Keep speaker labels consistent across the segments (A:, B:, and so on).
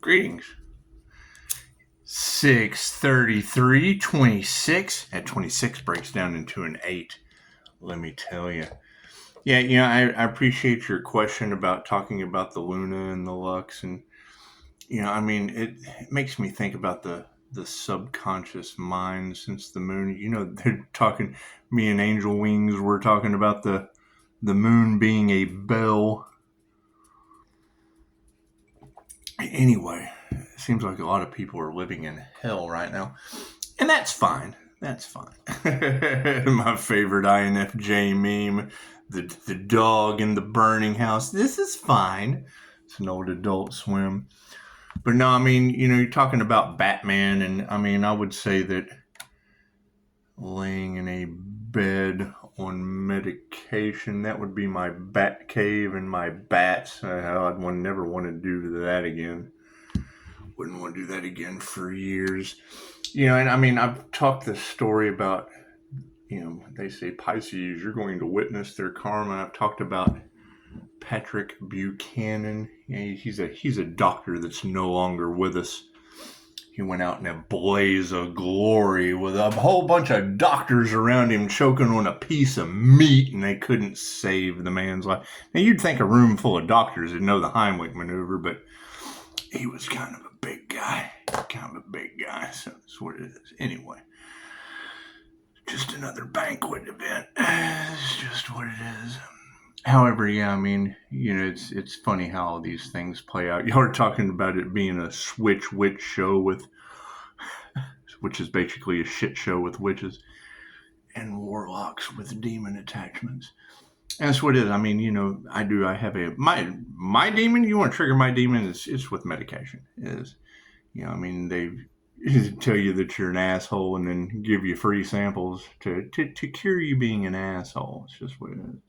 A: Greetings. 6:33, 26. At 26 breaks down into an 8. Let me tell you. Yeah, I appreciate your question about talking about the Luna and the Lux. And, it makes me think about the subconscious mind since the moon. They're talking, me and Angel Wings, we're talking about the moon being a bell. Anyway, it seems like a lot of people are living in hell right now. And that's fine. That's fine. My favorite INFJ meme, the dog in the burning house. This is fine. It's an old Adult Swim. But no, you're talking about Batman. And I would say that laying in a bed on medication, that would be my bat cave and my bats. I'd never want to do that again. Wouldn't want to do that again for years. I've talked this story about, they say Pisces, you're going to witness their karma. I've talked about Patrick Buchanan. He's a doctor that's no longer with us. He went out in a blaze of glory with a whole bunch of doctors around him choking on a piece of meat, and they couldn't save the man's life. Now, you'd think a room full of doctors would know the Heimlich maneuver, but he was kind of a big guy. So that's what it is. Anyway, just another banquet event. It's just what it is. However, it's funny how all these things play out. Y'all are talking about it being a switch witch show which is basically a shit show with witches and warlocks with demon attachments. And that's what it is. I have my demon. You want to trigger my demon? It's with medication. They tell you that you're an asshole and then give you free samples to cure you being an asshole. It's just what it is.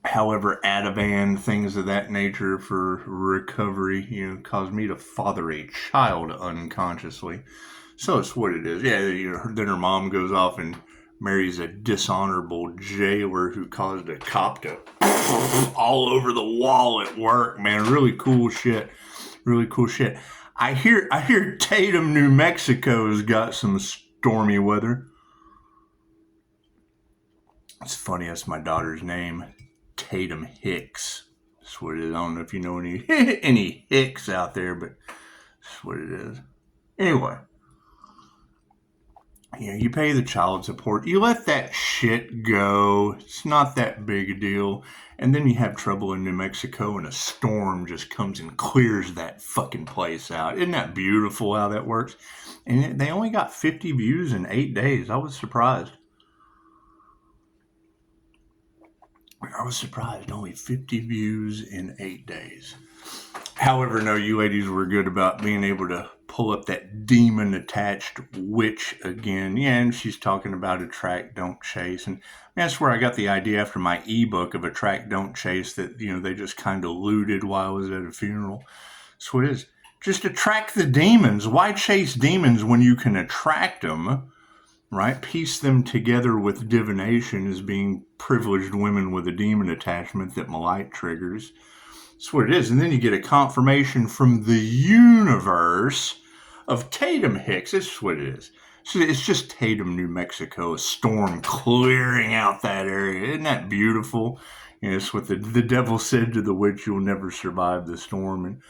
A: However, Ativan, things of that nature for recovery, caused me to father a child unconsciously. So it's what it is. Yeah, then her mom goes off and marries a dishonorable jailer who caused a cop to all over the wall at work, man. Really cool shit. I hear Tatum, New Mexico's got some stormy weather. It's funny, that's my daughter's name. Tatum Hicks. That's what it is. I don't know if you know any Hicks out there, but that's what it is. Anyway. You pay the child support. You let that shit go. It's not that big a deal. And then you have trouble in New Mexico and a storm just comes and clears that fucking place out. Isn't that beautiful how that works? And they only got 50 views in 8 days. I was surprised. Only 50 views in 8 days. However, no, you ladies were good about being able to pull up that demon-attached witch again. Yeah, and she's talking about attract, don't chase. And that's where I got the idea after my ebook of attract, don't chase that, they just kind of looted while I was at a funeral. That's what it is. Just attract the demons. Why chase demons when you can attract them? Right? Piece them together with divination as being privileged women with a demon attachment that Malite triggers. That's what it is. And then you get a confirmation from the universe of Tatum Hicks. That's what it is. So it's just Tatum, New Mexico, a storm clearing out that area. Isn't that beautiful? It's what the devil said to the witch, you'll never survive the storm. And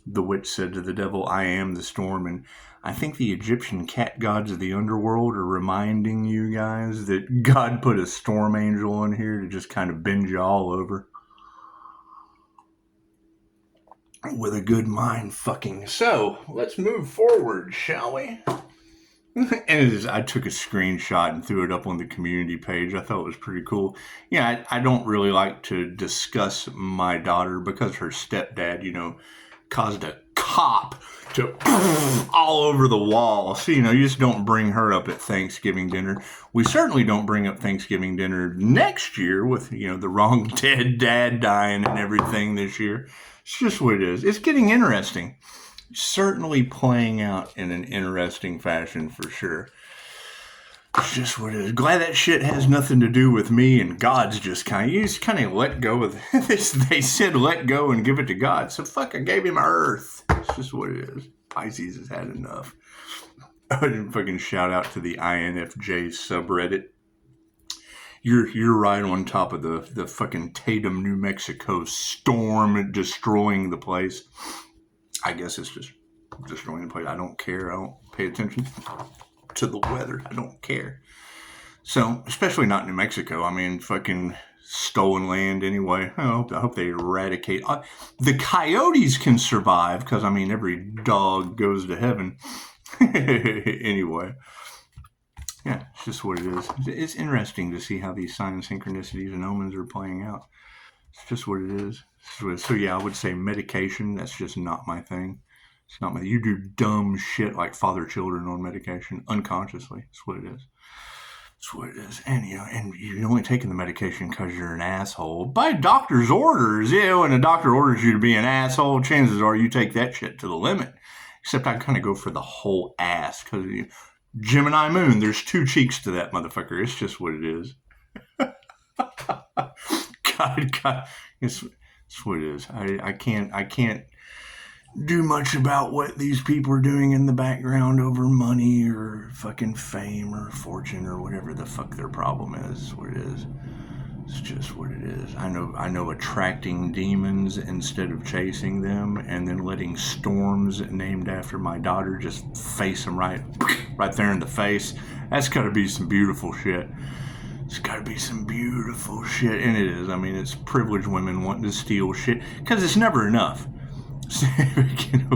A: the witch said to the devil, I am the storm. And I think the Egyptian cat gods of the underworld are reminding you guys that God put a storm angel on here to just kind of bend you all over. With a good mind fucking. So, let's move forward, shall we? And I took a screenshot and threw it up on the community page. I thought it was pretty cool. Yeah, I don't really like to discuss my daughter because her stepdad, caused a cop to all over the wall. So, you just don't bring her up at Thanksgiving dinner. We certainly don't bring up Thanksgiving dinner next year with, the wrong dead dad dying and everything this year. It's just what it is. It's getting interesting. Certainly playing out in an interesting fashion for sure. It's just what it is. Glad that shit has nothing to do with me, and God's just you just kind of let go of this. They said let go and give it to God. So fuck, I gave him Earth. It's just what it is. Pisces has had enough. I didn't fucking shout out to the INFJ subreddit. You're right on top of the fucking Tatum, New Mexico storm destroying the place. I guess it's just destroying the place. I don't care. I don't pay attention to the weather. I don't care. So, especially not New Mexico. I mean, fucking stolen land anyway. I hope they eradicate. The coyotes can survive because, I mean, every dog goes to heaven. Anyway. Yeah, it's just what it is. It's interesting to see how these signs, synchronicities, and omens are playing out. It's just what it is. So yeah, I would say medication, that's just not my thing. It's not my. You do dumb shit like father children on medication unconsciously. That's what it is. That's what it is. And you're only taking the medication because you're an asshole by doctor's orders. Yeah, when a doctor orders you to be an asshole, chances are you take that shit to the limit. Except I kind of go for the whole ass because Gemini moon, there's two cheeks to that motherfucker. It's just what it is. God, it's what it is. I can't do much about what these people are doing in the background over money or fucking fame or fortune or whatever the fuck their problem is. It's what it is. It's just what it is. I know attracting demons instead of chasing them, and then letting storms named after my daughter just face them right there in the face. That's got to be some beautiful shit. It's got to be some beautiful shit. And it is. I mean, it's privileged women wanting to steal shit because it's never enough.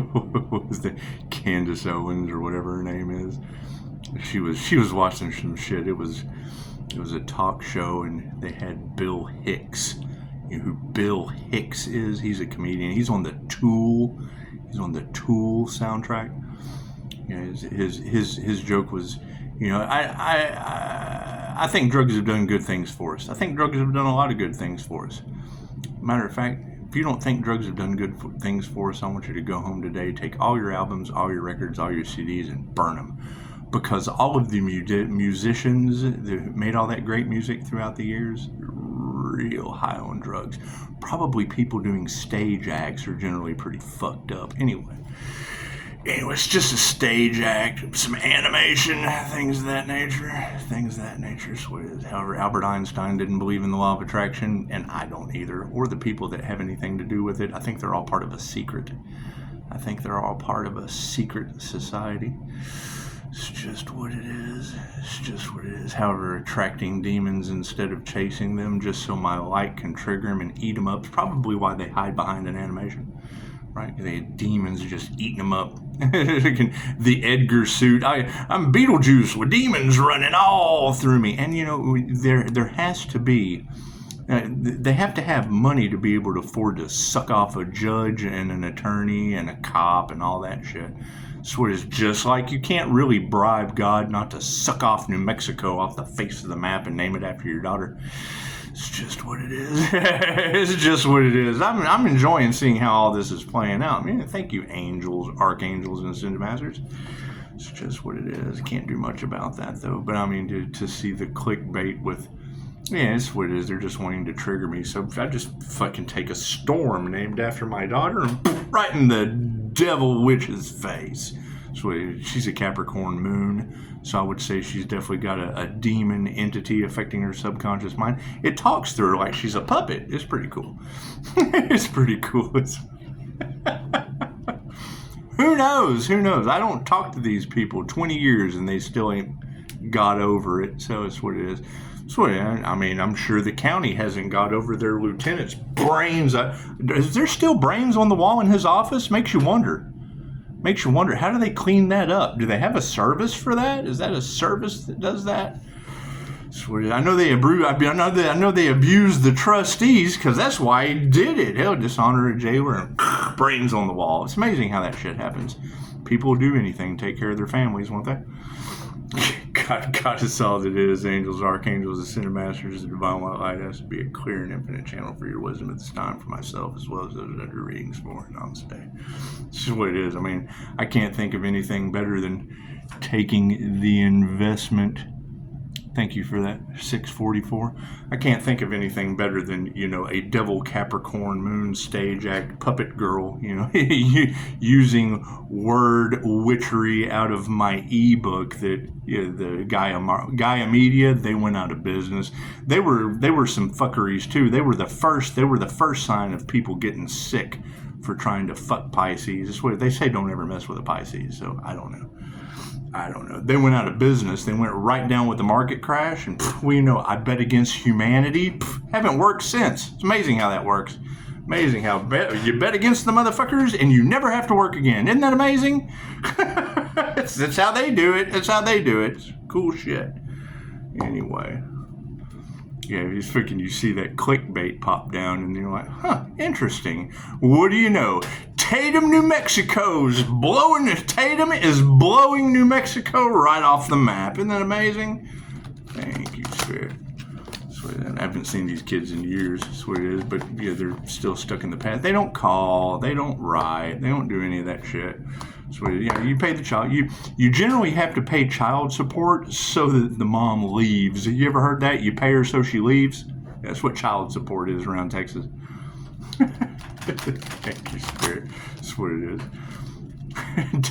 A: What was the Candace Owens or whatever her name is? She was watching some shit. It was a talk show, and they had Bill Hicks. You know who Bill Hicks is? He's a comedian. He's on the Tool. He's on the Tool soundtrack. You know, his joke was, you know, I think drugs have done good things for us. I think drugs have done a lot of good things for us. Matter of fact, if you don't think drugs have done good things for us, I want you to go home today, take all your albums, all your records, all your CDs, and burn them. Because all of the musicians that made all that great music throughout the years, real high on drugs. Probably people doing stage acts are generally pretty fucked up. Anyway, it's just a stage act, some animation, things of that nature. Is what it is. However, Albert Einstein didn't believe in the law of attraction, and I don't either, or the people that have anything to do with it. I think they're all part of a secret. Society. It's just what it is. However, attracting demons instead of chasing them just so my light can trigger them and eat them up is probably why they hide behind an animation. Right? They had demons just eating them up. The Edgar suit. I'm Beetlejuice with demons running all through me. And, you know, there has to be... they have to have money to be able to afford to suck off a judge and an attorney and a cop and all that shit. So it is just like you can't really bribe God not to suck off New Mexico off the face of the map and name it after your daughter. It's just what it is. It's just what it is. I'm enjoying seeing how all this is playing out. I mean, thank you, angels, archangels, and ascended masters. It's just what it is. I can't do much about that, though. But, I mean, to see the clickbait with... Yeah, it's what it is. They're just wanting to trigger me. So if I just fucking take a storm named after my daughter and right in the devil witch's face. So she's a Capricorn moon. So I would say she's definitely got a demon entity affecting her subconscious mind. It talks through her like she's a puppet. It's pretty cool. It's pretty cool. Who knows? I don't talk to these people 20 years and they still ain't got over it. So it's what it is. So, I mean, I'm sure the county hasn't got over their lieutenant's brains. Is there still brains on the wall in his office? Makes you wonder. How do they clean that up? Do they have a service for that? Is that a service that does that? So, I know they abused the trustees because that's why he did it. Hell, dishonor a jailer and brains on the wall. It's amazing how that shit happens. People will do anything, take care of their families, won't they? God is all that it is. Angels, archangels, ascended masters, the divine white light has to be a clear and infinite channel for your wisdom at this time for myself as well as those under readings for Namaste. It's just what it is. I mean, I can't think of anything better than taking the investment Thank you for that. 644. I can't think of anything better than, a devil Capricorn moon stage act puppet girl, using word witchery out of my ebook that the Gaia Media, they went out of business. They were some fuckeries too. They were the first sign of people getting sick for trying to fuck Pisces. That's what they say, don't ever mess with a Pisces. So I don't know. They went out of business. They went right down with the market crash, and I bet against humanity. Haven't worked since. It's amazing how that works. Amazing how you bet against the motherfuckers and you never have to work again. Isn't that amazing? That's how they do it. That's how they do it. It's cool shit. Anyway. Yeah, he's freaking, you see that clickbait pop down and you're like, interesting. What do you know? Tatum is blowing New Mexico right off the map. Isn't that amazing? Thank you, Spirit. I haven't seen these kids in years, that's what it is, but yeah, they're still stuck in the past. They don't call, they don't write, they don't do any of that shit. So you pay the child. You generally have to pay child support so that the mom leaves. Have you ever heard that? You pay her so she leaves? That's what child support is around Texas. Thank you, Spirit. That's what it is.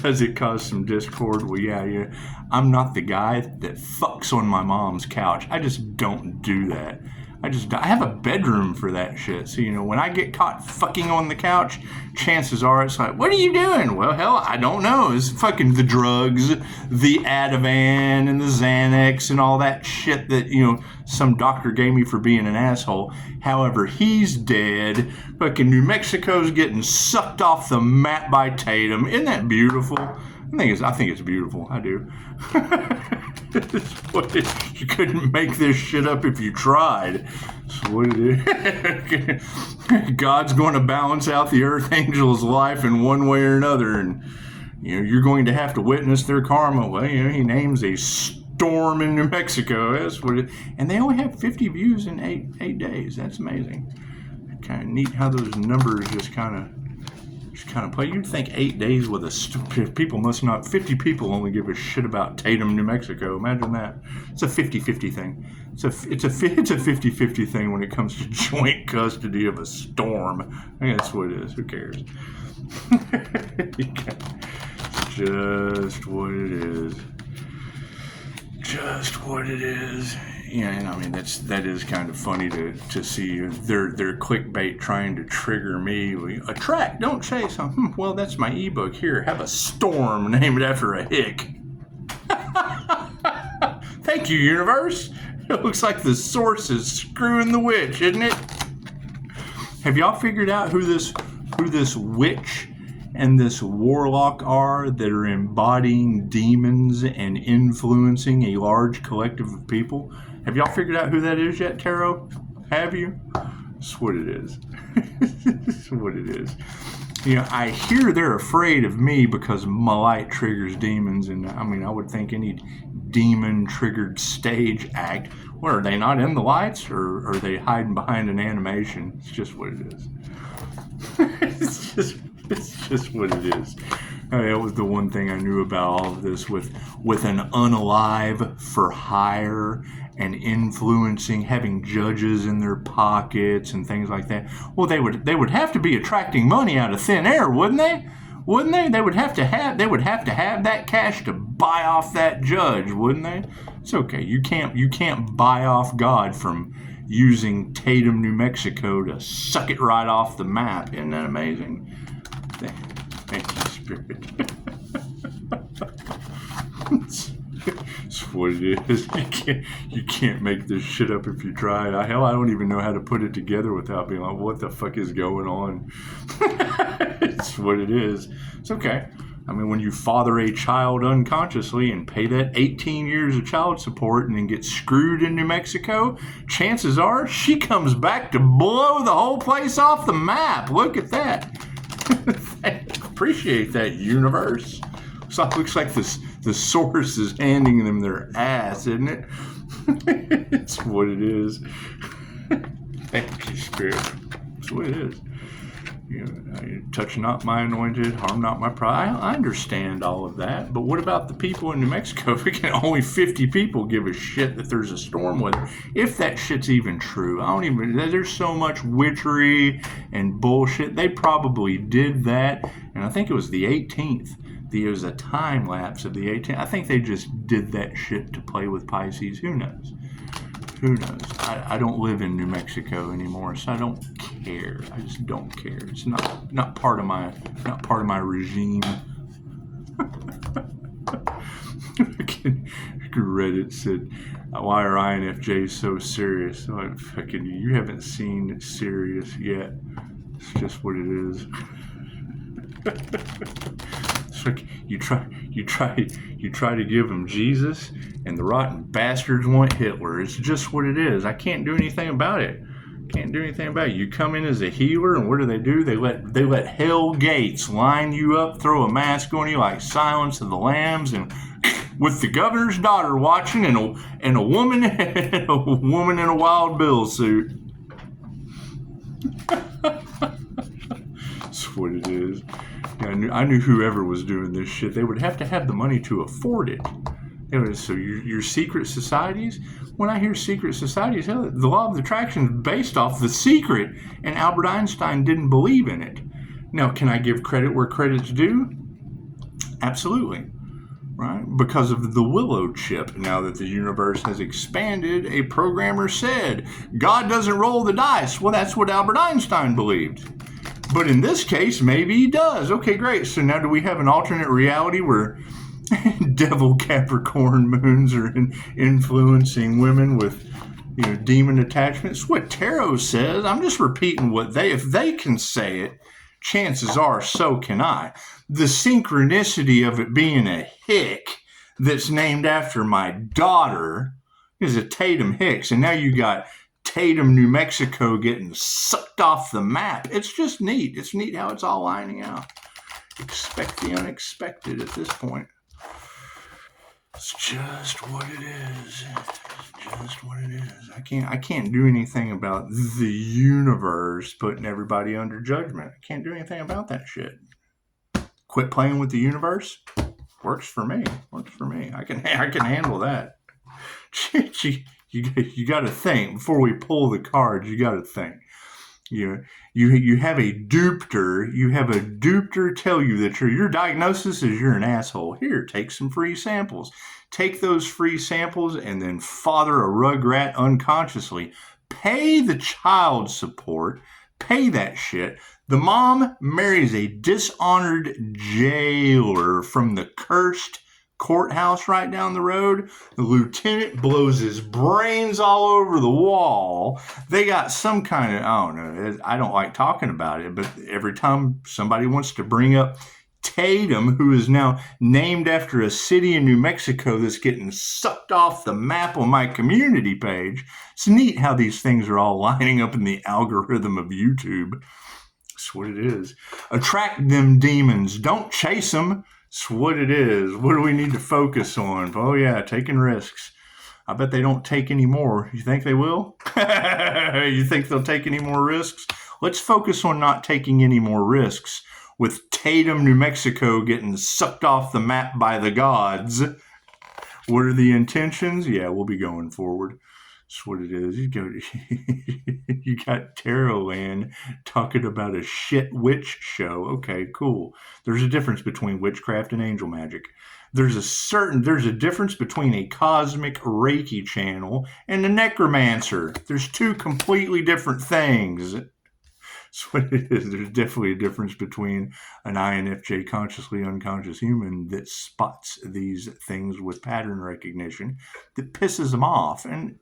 A: Does it cause some discord? Well, yeah. I'm not the guy that fucks on my mom's couch. I just don't do that. I have a bedroom for that shit. So, when I get caught fucking on the couch, chances are it's like, what are you doing? Well, hell, I don't know. It's fucking the drugs, the Ativan and the Xanax and all that shit that, some doctor gave me for being an asshole. However, he's dead. Fucking New Mexico's getting sucked off the map by Tatum. Isn't that beautiful? I think it's beautiful. I do. You couldn't make this shit up if you tried. That's what it is. God's going to balance out the Earth Angel's life in one way or another, and you're going to have to witness their karma. Well, he names a storm in New Mexico. That's what it. And they only have 50 views in eight days. That's amazing. Kind of neat how those numbers just kind of play. You'd think 8 days with 50 people only give a shit about Tatum, New Mexico. Imagine that. It's a 50-50 thing. It's a 50-50 thing when it comes to joint custody of a storm. I think that's what it is. Who cares? Just what it is. Just what it is. Yeah, and I mean that is kind of funny to see their clickbait trying to trigger me. Attract, don't chase. Well, that's my ebook. Here, have a storm named after a hick. Thank you, universe. It looks like the source is screwing the witch, isn't it? Have y'all figured out who this witch and this warlock are that are embodying demons and influencing a large collective of people? Have y'all figured out who that is yet, Tarot? Have you? That's what it is. That's what it is. I hear they're afraid of me because my light triggers demons, and I would think any demon-triggered stage act. What, are they not in the lights, or are they hiding behind an animation? It's just what it is. It's just what it is. That was the one thing I knew about all of this with an unalive for hire and influencing, having judges in their pockets and things like that. Well, they would have to be attracting money out of thin air, wouldn't they? Wouldn't they? They would have to have that cash to buy off that judge, wouldn't they? It's okay. You can't buy off God from using Tatum, New Mexico to suck it right off the map. Isn't that amazing? Thank you, Spirit. It's what it is. You can't make this shit up if you try. I don't even know how to put it together without being like, what the fuck is going on? It's what it is. It's okay. When you father a child unconsciously and pay that 18 years of child support and then get screwed in New Mexico, chances are she comes back to blow the whole place off the map. Look at that. Appreciate that, universe. So it looks like the source is handing them their ass, isn't it? It's what it is. Thank you, Spirit. That's what it is. touch not my anointed, harm not my pride. I understand all of that, but what about the people in New Mexico? Only 50 people give a shit that there's a storm weather. If that shit's even true, there's so much witchery and bullshit. They probably did that, and I think it was the 18th. There was a time lapse of the 18th. I think they just did that shit to play with Pisces. Who knows? Who knows? I don't live in New Mexico anymore, so I don't care. I just don't care. It's not part of my regime. Reddit said, "Why are INFJs so serious?" So you haven't seen serious yet. It's just what it is. It's like you try to give them Jesus, and the rotten bastards want Hitler. It's just what it is. I can't do anything about it. You come in as a healer, and what do? They let hell gates line you up, throw a mask on you like Silence of the Lambs, and with the governor's daughter watching, and a woman in a Wild Bill suit. That's what it is. I knew whoever was doing this shit, they would have to have the money to afford it. So your secret societies, when I hear secret societies, hell, the law of attraction is based off The Secret, and Albert Einstein didn't believe in it. Now, can I give credit where credit's due? Absolutely. Right? Because of the Willow chip, now that the universe has expanded, a programmer said, God doesn't roll the dice. Well, that's what Albert Einstein believed. But in this case, maybe he does. Okay, great. So now do we have an alternate reality where devil Capricorn moons are influencing women with demon attachments? What tarot says. I'm just repeating if they can say it, chances are so can I. The synchronicity of it being a hick that's named after my daughter is a Tatum Hicks, and now you got Tatum, New Mexico getting sucked off the map. It's just neat. It's neat how it's all lining out. Expect the unexpected at this point. It's just what it is. I can't do anything about the universe putting everybody under judgment. I can't do anything about that shit. Quit playing with the universe. Works for me. I can handle that. You got to think before we pull the cards. You got to think. You have a dupter. You have a dupter tell you that your diagnosis is you're an asshole. Here, take some free samples. Take those free samples and then father a rugrat unconsciously. Pay the child support. Pay that shit. The mom marries a dishonored jailer from the cursed courthouse right down the road. The lieutenant blows his brains all over the wall. They got some kind of, I don't know, I don't like talking about it, but every time somebody wants to bring up Tatum, who is now named after a city in New Mexico that's getting sucked off the map on my community page, it's neat how these things are all lining up in the algorithm of YouTube. That's what it is. Attract them demons. Don't chase them. It's what it is. What do we need to focus on? Oh, yeah, taking risks. I bet they don't take any more. You think they will? You think they'll take any more risks? Let's focus on not taking any more risks with Tatum, New Mexico getting sucked off the map by the gods. What are the intentions? Yeah, we'll be going forward. That's what it is. You got Tarot Land talking about a shit witch show. Okay, cool. There's a difference between witchcraft and angel magic. There's a difference between a cosmic Reiki channel and a necromancer. There's two completely different things. That's what it is. There's definitely a difference between an INFJ consciously unconscious human that spots these things with pattern recognition that pisses them off. And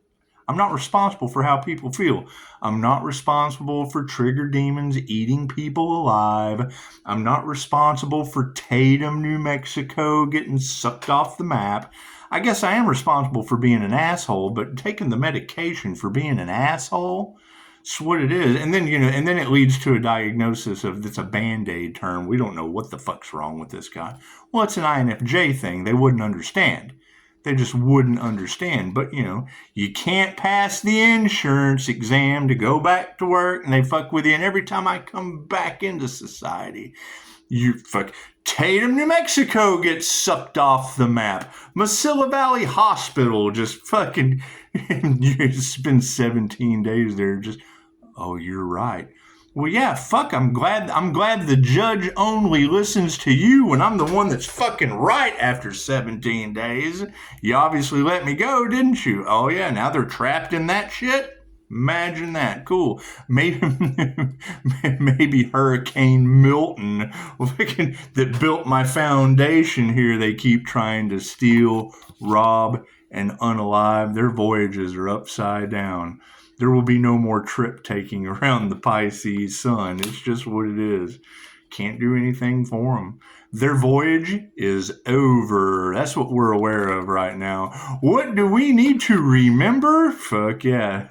A: I'm not responsible for how people feel. I'm not responsible for trigger demons eating people alive. I'm not responsible for Tatum, New Mexico getting sucked off the map. I guess I am responsible for being an asshole, but taking the medication for being an asshole, that's what it is. And then, and then it leads to a diagnosis of that's a Band-Aid term. We don't know what the fuck's wrong with this guy. Well, it's an INFJ thing. They wouldn't understand. They just wouldn't understand. But, you can't pass the insurance exam to go back to work, and they fuck with you. And every time I come back into society, Tatum, New Mexico gets sucked off the map. Mesilla Valley Hospital just fucking, you spend 17 days there just, oh, you're right. Well, yeah, fuck, I'm glad the judge only listens to you when I'm the one that's fucking right after 17 days. You obviously let me go, didn't you? Oh, yeah, now they're trapped in that shit? Imagine that. Cool. Maybe Hurricane Milton that built my foundation here, they keep trying to steal, rob, and unalive. Their voyages are upside down. There will be no more trip taking around the Pisces sun. It's just what it is. Can't do anything for them. Their voyage is over. That's what we're aware of right now. What do we need to remember? Fuck yeah.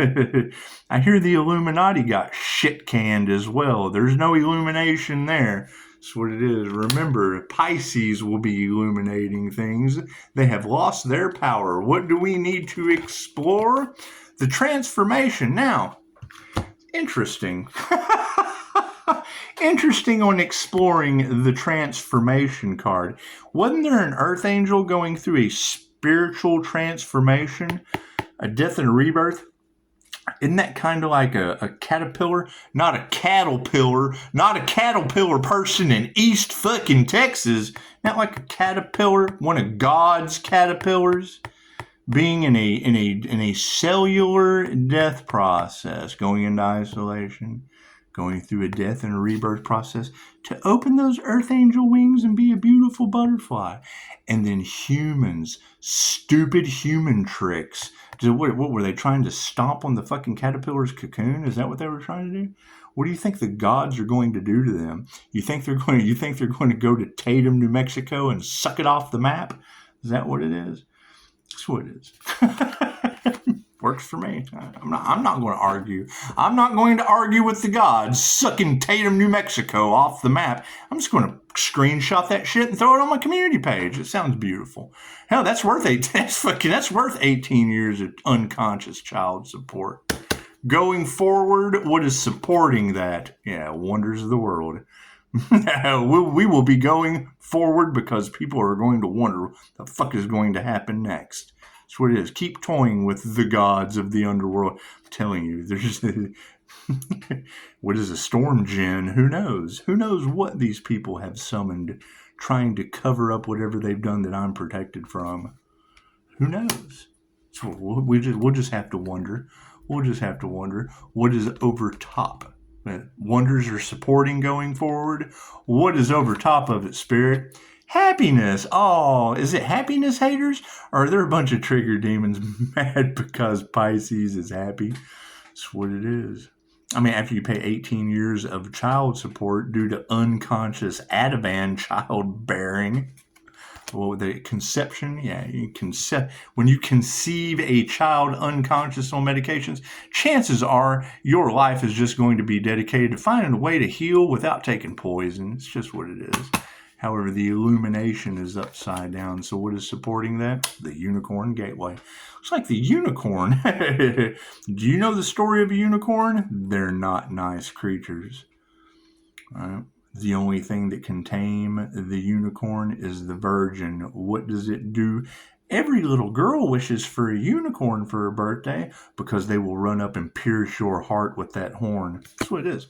A: I hear the Illuminati got shit canned as well. There's no illumination there. That's what it is. Remember, Pisces will be illuminating things. They have lost their power. What do we need to explore? The transformation. Now, interesting. Interesting on exploring the transformation card. Wasn't there an Earth Angel going through a spiritual transformation? A death and a rebirth? Isn't that kind of like a caterpillar? Not a caterpillar. Not a caterpillar person in East fucking Texas. Not like a caterpillar. One of God's caterpillars. Being in a cellular death process. Going into isolation. Going through a death and a rebirth process to open those earth angel wings and be a beautiful butterfly. And then humans, stupid human tricks. What were they trying to stomp on the fucking caterpillar's cocoon? Is that what they were trying to do? What do you think the gods are going to do to them? You think they're going to go to Tatum, New Mexico and suck it off the map? Is that what it is? That's what it is. Works for me. I'm not going to argue. I'm not going to argue with the gods sucking Tatum, New Mexico off the map. I'm just going to screenshot that shit and throw it on my community page. It sounds beautiful. Hell, that's worth 18 years of unconscious child support. Going forward, what is supporting that? Yeah, wonders of the world. We will be going forward because people are going to wonder what the fuck is going to happen next. That's what it is. Keep toying with the gods of the underworld. I'm telling you, there's what is a storm djinn? Who knows? Who knows what these people have summoned, trying to cover up whatever they've done that I'm protected from. Who knows? So we'll just have to wonder. We'll just have to wonder what is over top. Wonders are supporting going forward. What is over top of it, Spirit? Happiness. Oh, is it happiness haters? Or are there a bunch of trigger demons mad because Pisces is happy? That's what it is. I mean, after you pay 18 years of child support due to unconscious Ativan childbearing. Well, the conception, yeah, when you conceive a child unconscious on medications, chances are your life is just going to be dedicated to finding a way to heal without taking poison. It's just what it is. However, the illumination is upside down. So what is supporting that? The unicorn gateway. Looks like the unicorn. Do you know the story of a unicorn? They're not nice creatures. All right. The only thing that can tame the unicorn is the virgin. What does it do? Every little girl wishes for a unicorn for her birthday because they will run up and pierce your heart with that horn. That's what it is.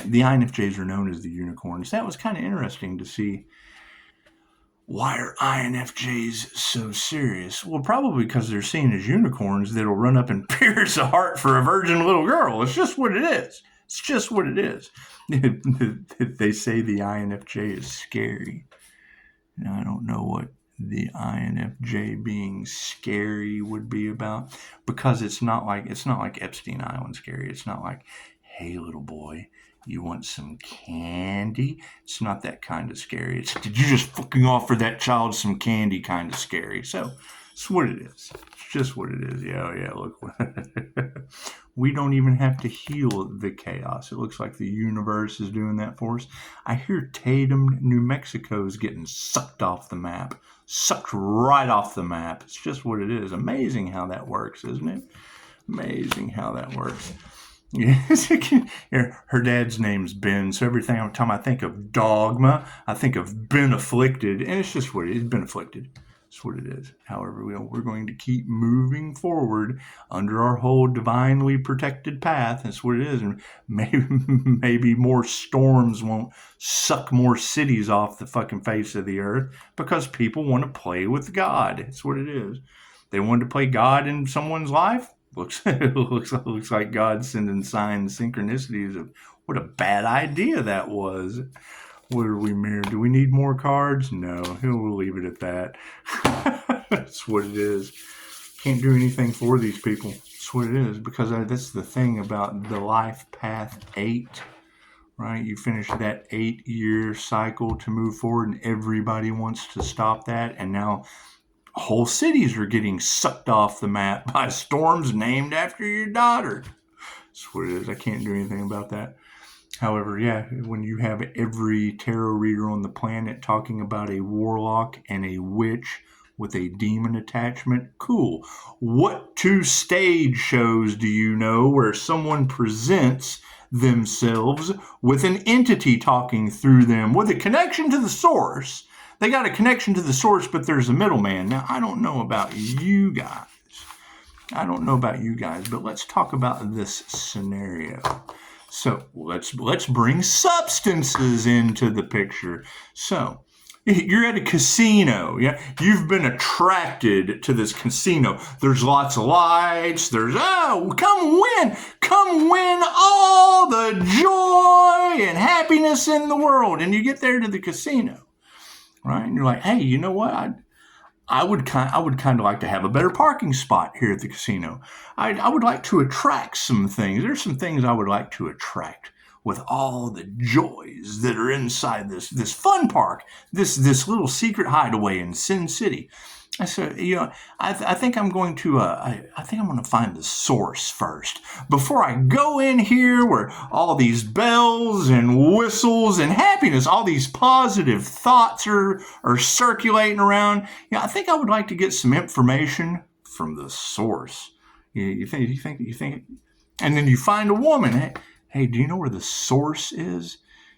A: The INFJs are known as the unicorns. That was kind of interesting to see. Why are INFJs so serious? Well, probably because they're seen as unicorns that'll run up and pierce a heart for a virgin little girl. It's just what it is. It's just what it is. They say the INFJ is scary. Now, I don't know what the INFJ being scary would be about, because it's not like Epstein Island scary. It's not like, hey, little boy, you want some candy? It's not that kind of scary. It's, did you just fucking offer that child some candy kind of scary? So It's what it is. It's just what it is. Yeah, yeah, look. We don't even have to heal the chaos. It looks like the universe is doing that for us. I hear Tatum, New Mexico is getting sucked off the map. Sucked right off the map. It's just what it is. Amazing how that works, isn't it? Amazing how that works. Yes, her dad's name's Ben, so every time I think of dogma, I think of been afflicted, and it's just what it is, been afflicted. That's what it is. However, we're going to keep moving forward under our whole divinely protected path. That's what it is. And maybe more storms won't suck more cities off the fucking face of the earth because people want to play with God. That's what it is. They want to play God in someone's life. Looks like God sending signs, synchronicities of what a bad idea that was. What are we mirror? Do we need more cards? No, we'll leave it at that. That's what it is. Can't do anything for these people. That's what it is. Because that's the thing about the life path 8, right? You finish that 8-year cycle to move forward, and everybody wants to stop that. And now whole cities are getting sucked off the map by storms named after your daughter. That's what it is. I can't do anything about that. However, yeah, when you have every tarot reader on the planet talking about a warlock and a witch with a demon attachment, cool. What 2 stage shows do you know where someone presents themselves with an entity talking through them with a connection to the source? They got a connection to the source, but there's a middleman. Now, I don't know about you guys. But let's talk about this scenario. So let's bring substances into the picture. So you're at a casino. Yeah, you've been attracted to this casino. There's lots of lights. Come win all the joy and happiness in the world. And you get there to the casino. Right, and you're like, hey, you know what? I would kind of like to have a better parking spot here at the casino. I would like to attract some things. There's some things I would like to attract with all the joys that are inside this fun park, this little secret hideaway in Sin City. I said, I think I'm going to find the source first before I go in here where all these bells and whistles and happiness, all these positive thoughts are circulating around. I think I would like to get some information from the source. You think, and then you find a woman. Hey, do you know where the source is?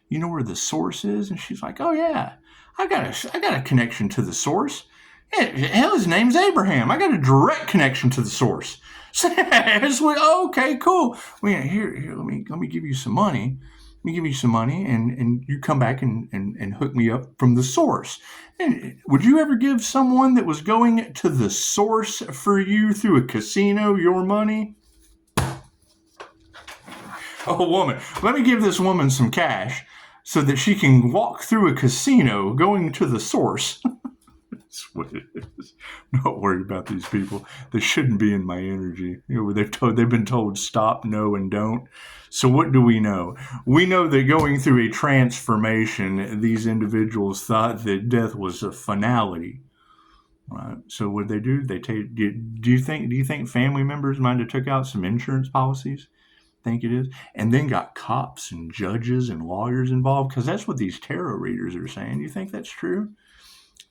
A: You know where the source is? And she's like, oh yeah, I got a connection to the source. Hell, his name's Abraham. I got a direct connection to the source. Okay, cool. Well, here, let me give you some money. Let me give you some money, and you come back and hook me up from the source. And would you ever give someone that was going to the source for you through a casino your money? Oh, woman, let me give this woman some cash so that she can walk through a casino going to the source. That's what it is. I'm not worried about these people. They shouldn't be in my energy. They've been told stop, no, and don't. So what do we know? We know that going through a transformation, these individuals thought that death was a finality. Right. So what did they do? Do you think family members might have took out some insurance policies? Think it is, and then got cops and judges and lawyers involved, because that's what these tarot readers are saying. You think that's true?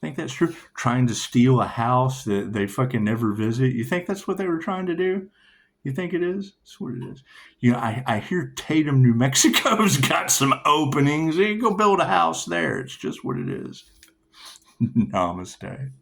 A: Think that's true? Trying to steal a house that they fucking never visit. You think that's what they were trying to do? You think it is? That's what it is. I hear Tatum, New Mexico's got some openings. You go build a house there. It's just what it is. Namaste.